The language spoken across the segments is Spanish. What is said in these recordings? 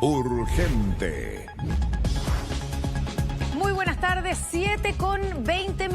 Urgente. Muy buenas tardes, 7:20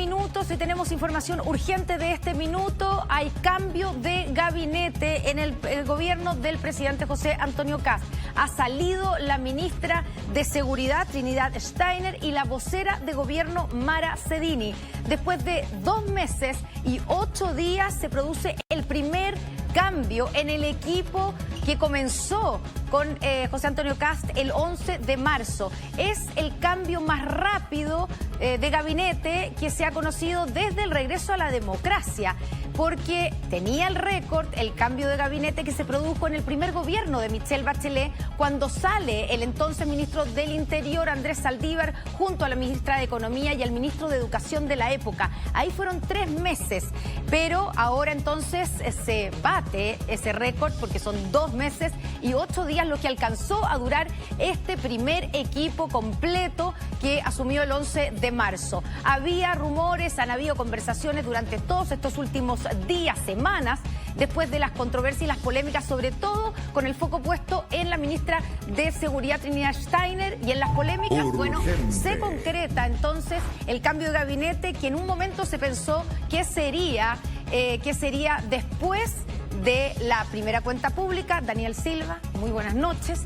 y tenemos información urgente de este minuto. Hay cambio de gabinete en el gobierno del presidente José Antonio Kast. Ha salido la ministra de Seguridad, Trinidad Steiner, y la vocera de gobierno, Mara Cedini. Después de 2 meses y 8 días se produce el primer cambio en el equipo que comenzó con José Antonio Kast el 11 de marzo. Es el cambio más rápido de gabinete que se ha conocido desde el regreso a la democracia, porque tenía el récord el cambio de gabinete que se produjo en el primer gobierno de Michelle Bachelet, cuando sale el entonces ministro del Interior, Andrés Saldívar, junto a la ministra de Economía y al ministro de Educación de la época. Ahí fueron 3 meses, pero ahora entonces se bate ese récord porque son 2 meses y 8 días lo que alcanzó a durar este primer equipo completo que asumió el 11 de marzo. Había rumores, han habido conversaciones durante todos estos últimos días, semanas, después de las controversias y las polémicas, sobre todo con el foco puesto en la ministra de Seguridad, Trinidad Steiner, y en las polémicas. Urgente. Bueno, se concreta entonces el cambio de gabinete que en un momento se pensó que sería después de la primera cuenta pública. Daniel Silva, muy buenas noches.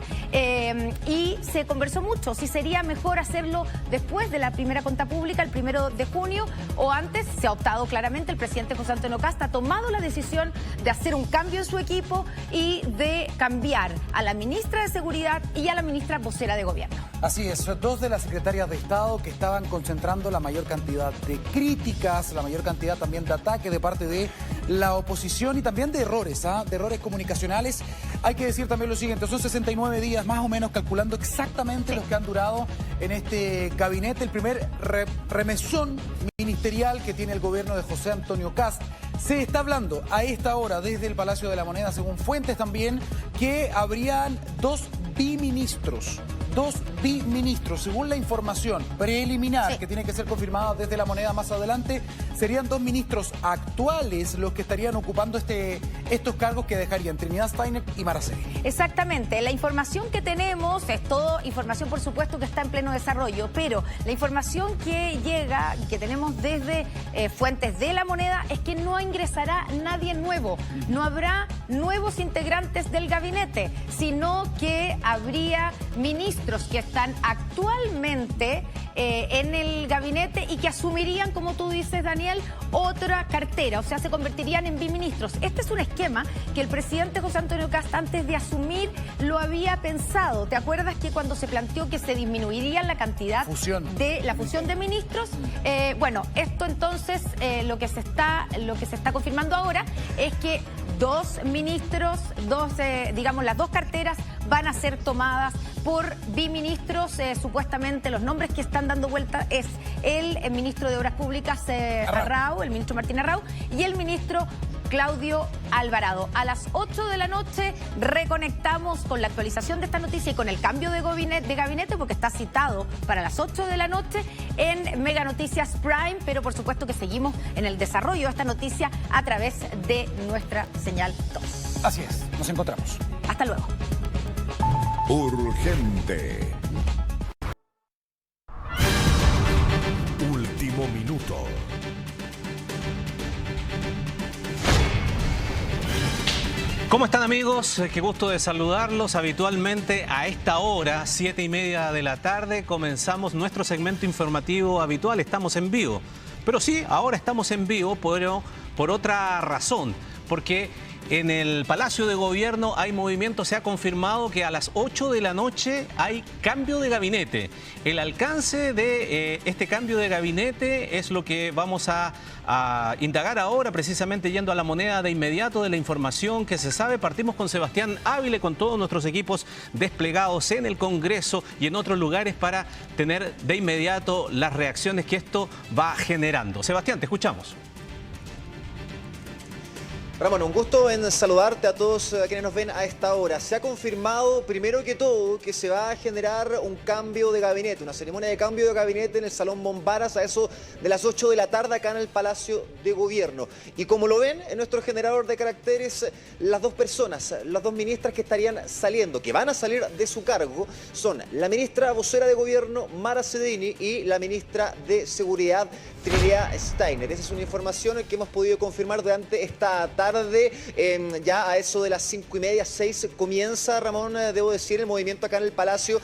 Y se conversó mucho si sería mejor hacerlo después de la primera cuenta pública, el 1 de junio, o antes. Se ha optado claramente, el presidente José Antonio Kast ha tomado la decisión de hacer un cambio en su equipo y de cambiar a la ministra de Seguridad y a la ministra vocera de gobierno. Así es, 2 de las secretarias de Estado que estaban concentrando la mayor cantidad de críticas, la mayor cantidad también de ataque de parte de la oposición y también de errores, de errores comunicacionales. Hay que decir también lo siguiente: son 69 días más o menos, calculando exactamente los que han durado en este gabinete, el primer remesón ministerial que tiene el gobierno de José Antonio Kast. Se está hablando a esta hora desde el Palacio de la Moneda, según fuentes también, que habrían 2 biministros. 2 biministros, según la información preliminar, que tiene que ser confirmada desde la Moneda más adelante. Serían 2 ministros actuales los que estarían ocupando estos cargos, que dejarían Trinidad Steiner y Mara Cedini. Exactamente, la información que tenemos es todo información, por supuesto, que está en pleno desarrollo, pero la información que llega, que tenemos desde fuentes de la Moneda, es que no ingresará nadie nuevo, no habrá nuevos integrantes del gabinete, sino que habría ministros que están actualmente en el gabinete y que asumirían, como tú dices, Daniel, otra cartera, o sea, se convertirían en biministros. Este es un esquema que el presidente José Antonio Kast, antes de asumir, lo había pensado. ¿Te acuerdas que cuando se planteó que se disminuiría la cantidad de la fusión de ministros? Bueno, esto entonces lo que se está confirmando ahora es que 2 ministros, digamos, las 2 carteras van a ser tomadas por biministros. Supuestamente los nombres que están dando vuelta es el ministro de Obras Públicas, Arrau, el ministro Martín Arrau, y el ministro Claudio Alvarado. A las 8 de la noche reconectamos con la actualización de esta noticia y con el cambio de gabinete, porque está citado para las 8 de la noche en Mega Noticias Prime, pero por supuesto que seguimos en el desarrollo de esta noticia a través de nuestra señal 2. Así es, nos encontramos. Hasta luego. Urgente. Último minuto. ¿Cómo están, amigos? Qué gusto de saludarlos. Habitualmente a esta hora, 7:30 de la tarde, comenzamos nuestro segmento informativo habitual. Estamos en vivo. Pero sí, ahora estamos en vivo, pero por otra razón. Porque en el Palacio de Gobierno hay movimiento. Se ha confirmado que a las 8 de la noche hay cambio de gabinete. El alcance de este cambio de gabinete es lo que vamos a indagar ahora, precisamente yendo a la Moneda de inmediato de la información que se sabe. Partimos con Sebastián Ávila, con todos nuestros equipos desplegados en el Congreso y en otros lugares para tener de inmediato las reacciones que esto va generando. Sebastián, te escuchamos. Ramón, un gusto en saludarte a todos quienes nos ven a esta hora. Se ha confirmado, primero que todo, que se va a generar un cambio de gabinete, una ceremonia de cambio de gabinete en el Salón Bombaras a eso de las 8 de la tarde acá en el Palacio de Gobierno. Y como lo ven en nuestro generador de caracteres, las dos personas, las dos ministras que estarían saliendo, que van a salir de su cargo, son la ministra vocera de Gobierno, Mara Cedini, y la ministra de Seguridad, Trinidad Steiner. Esa es una información que hemos podido confirmar durante esta tarde. Ya a eso de las 5:30, 6 comienza, Ramón, debo decir, el movimiento acá en el Palacio,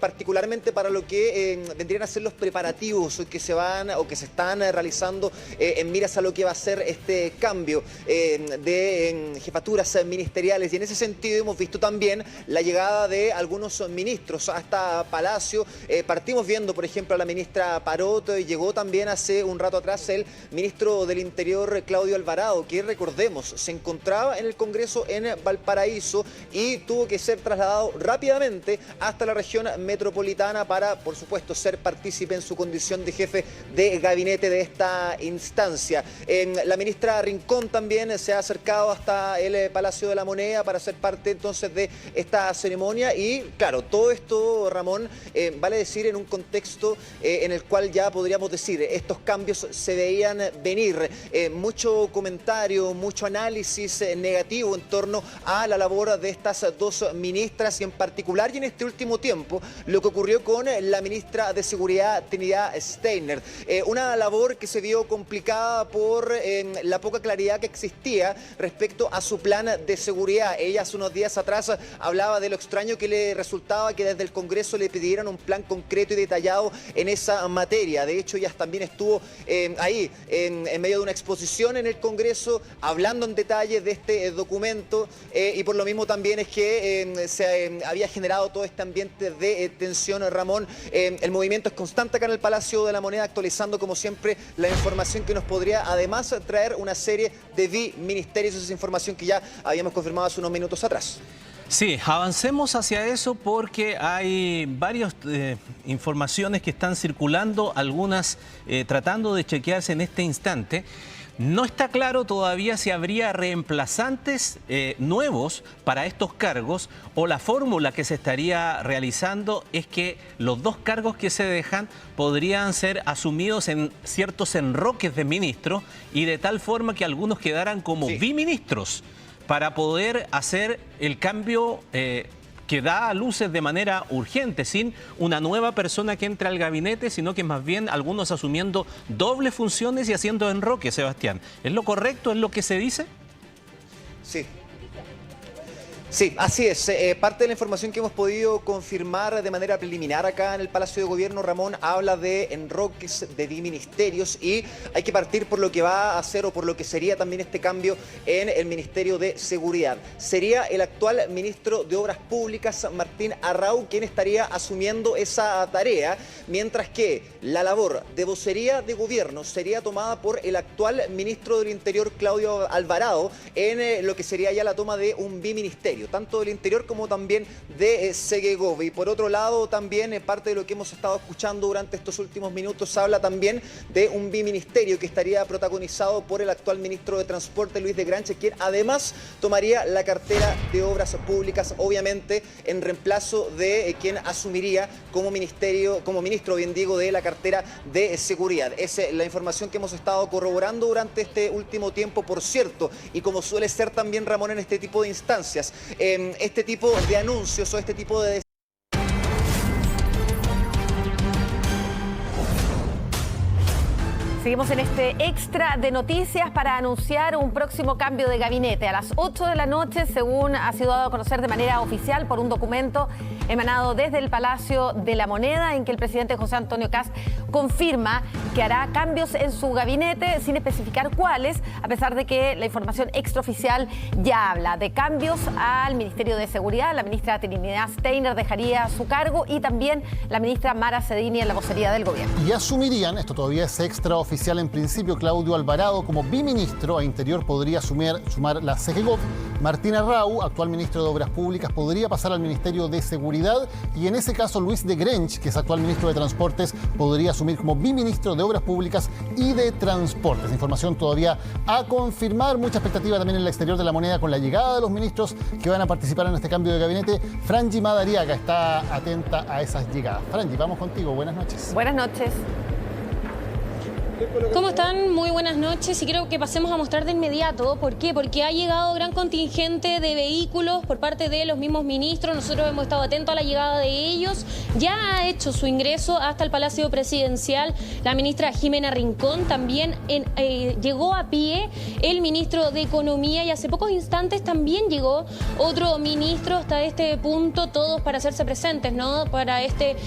particularmente para lo que vendrían a ser los preparativos que se van o que se están realizando en miras a lo que va a ser este cambio de jefaturas ministeriales. Y en ese sentido hemos visto también la llegada de algunos ministros a este Palacio. Partimos viendo, por ejemplo, a la ministra Parot, y llegó también hace un rato atrás el ministro del Interior, Claudio Alvarado, que recordemos, se encontraba en el Congreso en Valparaíso y tuvo que ser trasladado rápidamente hasta la región metropolitana para, por supuesto, ser partícipe en su condición de jefe de gabinete de esta instancia. La ministra Rincón también se ha acercado hasta el Palacio de la Moneda para ser parte entonces de esta ceremonia y, claro, todo esto, Ramón, vale decir en un contexto en el cual ya podríamos decir estos cambios se veían venir. Mucho comentario, mucho análisis negativo en torno a la labor de estas dos ministras y en particular y en este último tiempo lo que ocurrió con la ministra de Seguridad, Trinidad Steiner. Una labor que se vio complicada por la poca claridad que existía respecto a su plan de seguridad. Ella hace unos días atrás hablaba de lo extraño que le resultaba que desde el Congreso le pidieran un plan concreto y detallado en esa materia. De hecho, ella también estuvo ahí en medio de una exposición en el Congreso hablando en detalle de este documento y por lo mismo también es que se había generado todo este ambiente de tensión, Ramón. El movimiento es constante acá en el Palacio de la Moneda, actualizando como siempre la información que nos podría además traer una serie de biministerios. Esa es información que ya habíamos confirmado hace unos minutos atrás. Sí, avancemos hacia eso porque hay varias informaciones que están circulando, algunas tratando de chequearse en este instante. No está claro todavía si habría reemplazantes nuevos para estos cargos o la fórmula que se estaría realizando es que los dos cargos que se dejan podrían ser asumidos en ciertos enroques de ministros y de tal forma que algunos quedaran como biministros para poder hacer el cambio que da a luces de manera urgente, sin una nueva persona que entre al gabinete, sino que más bien algunos asumiendo dobles funciones y haciendo enroque, Sebastián. ¿Es lo correcto? ¿Es lo que se dice? Sí. Sí, así es. Parte de la información que hemos podido confirmar de manera preliminar acá en el Palacio de Gobierno, Ramón, habla de enroques de biministerios y hay que partir por lo que va a hacer o por lo que sería también este cambio en el Ministerio de Seguridad. Sería el actual ministro de Obras Públicas, Martín Arrau, quien estaría asumiendo esa tarea, mientras que la labor de vocería de Gobierno sería tomada por el actual ministro del Interior, Claudio Alvarado, en lo que sería ya la toma de un biministerio, tanto del Interior como también de Segegov. Y por otro lado también parte de lo que hemos estado escuchando durante estos últimos minutos habla también de un biministerio que estaría protagonizado por el actual ministro de Transporte, Luis de Granche, quien además tomaría la cartera de Obras Públicas, obviamente en reemplazo de quien asumiría como ministro, bien digo, de la cartera de Seguridad. Esa es la información que hemos estado corroborando durante este último tiempo, por cierto, y como suele ser también, Ramón, en este tipo de instancias, este tipo de anuncios o este tipo de... Seguimos en este extra de noticias para anunciar un próximo cambio de gabinete. A las 8 de la noche, según ha sido dado a conocer de manera oficial por un documento emanado desde el Palacio de la Moneda, en que el presidente José Antonio Kast confirma que hará cambios en su gabinete, sin especificar cuáles, a pesar de que la información extraoficial ya habla de cambios al Ministerio de Seguridad. La ministra Trinidad Steiner dejaría su cargo y también la ministra Mara Cedini en la vocería del gobierno. Y asumirían, esto todavía es extraoficial en principio, Claudio Alvarado como biministro. A Interior podría sumar la Segegov Martín Arrau, actual ministro de Obras Públicas, podría pasar al Ministerio de Seguridad y en ese caso Luis de Grench, que es actual ministro de Transportes, podría asumir como biministro de Obras Públicas y de Transportes. Información todavía a confirmar, mucha expectativa también en el exterior de la moneda con la llegada de los ministros que van a participar en este cambio de gabinete. Franji Madariaga está atenta a esas llegadas. Franji, vamos contigo, buenas noches. Buenas noches. ¿Cómo están? Muy buenas noches y creo que pasemos a mostrar de inmediato. ¿Por qué? Porque ha llegado gran contingente de vehículos por parte de los mismos ministros. Nosotros hemos estado atentos a la llegada de ellos. Ya ha hecho su ingreso hasta el Palacio Presidencial la ministra Jimena Rincón. También llegó a pie el ministro de Economía y hace pocos instantes también llegó otro ministro hasta este punto, todos para hacerse presentes, ¿no? Para este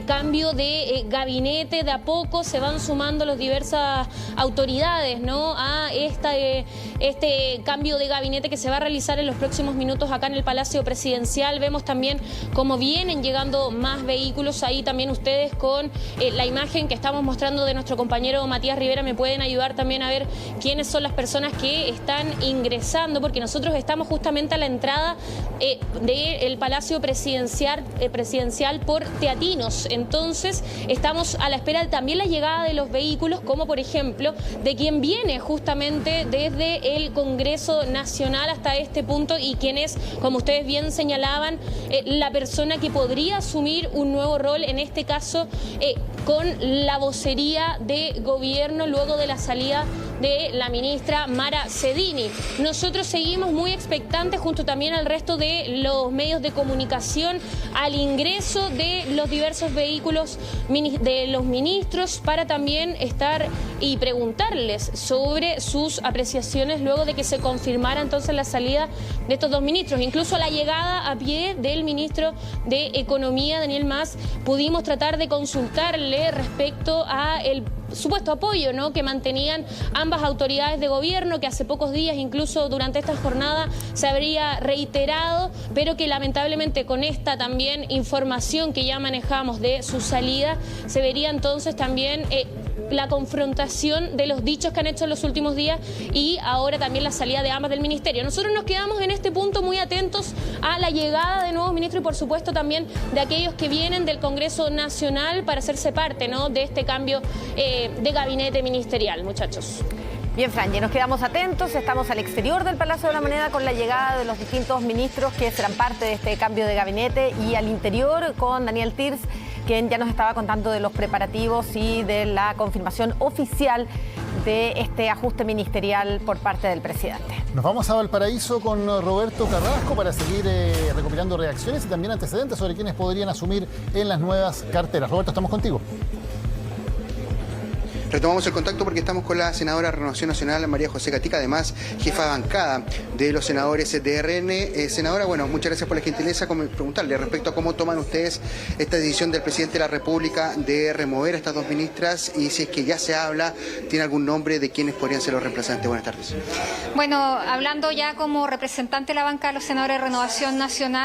cambio de gabinete. De a poco se van sumando los diversas autoridades, ¿no? A este cambio de gabinete que se va a realizar en los próximos minutos acá en el Palacio Presidencial. Vemos también cómo vienen llegando más vehículos. Ahí también ustedes con la imagen que estamos mostrando de nuestro compañero Matías Rivera me pueden ayudar también a ver quiénes son las personas que están ingresando, porque nosotros estamos justamente a la entrada del Palacio Presidencial por Teatinos. Entonces estamos a la espera de también la llegada de los vehículos, como por ejemplo de quien viene justamente desde el Congreso Nacional hasta este punto y quien es, como ustedes bien señalaban, la persona que podría asumir un nuevo rol, en este caso con la vocería de gobierno luego de la salida de la ministra Mara Cedini. Nosotros seguimos muy expectantes junto también al resto de los medios de comunicación al ingreso de los diversos vehículos de los ministros para también estar y preguntarles sobre sus apreciaciones luego de que se confirmara entonces la salida de estos dos ministros. Incluso la llegada a pie del ministro de Economía, Daniel Mas, pudimos tratar de consultarle respecto a el supuesto apoyo, ¿no?, que mantenían ambas autoridades de gobierno, que hace pocos días, incluso durante esta jornada, se habría reiterado, pero que lamentablemente con esta también información que ya manejamos de su salida, se vería entonces también la confrontación de los dichos que han hecho en los últimos días y ahora también la salida de ambas del ministerio. Nosotros nos quedamos en este punto muy atentos a la llegada de nuevos ministros y por supuesto también de aquellos que vienen del Congreso Nacional para hacerse parte, ¿no?, de este cambio de gabinete ministerial, muchachos. Bien, Franji, nos quedamos atentos. Estamos al exterior del Palacio de la Moneda con la llegada de los distintos ministros que serán parte de este cambio de gabinete y al interior con Daniel Tirs, quien ya nos estaba contando de los preparativos y de la confirmación oficial de este ajuste ministerial por parte del presidente. Nos vamos a Valparaíso con Roberto Carrasco para seguir recopilando reacciones y también antecedentes sobre quiénes podrían asumir en las nuevas carteras. Roberto, estamos contigo. Retomamos el contacto porque estamos con la senadora de Renovación Nacional, María José Gatica, además jefa de bancada de los senadores de RN. Senadora, bueno, muchas gracias por la gentileza. Preguntarle respecto a cómo toman ustedes esta decisión del presidente de la República de remover a estas dos ministras y si es que ya se habla, ¿tiene algún nombre de quiénes podrían ser los reemplazantes? Buenas tardes. Bueno, hablando ya como representante de la banca de los senadores de Renovación Nacional,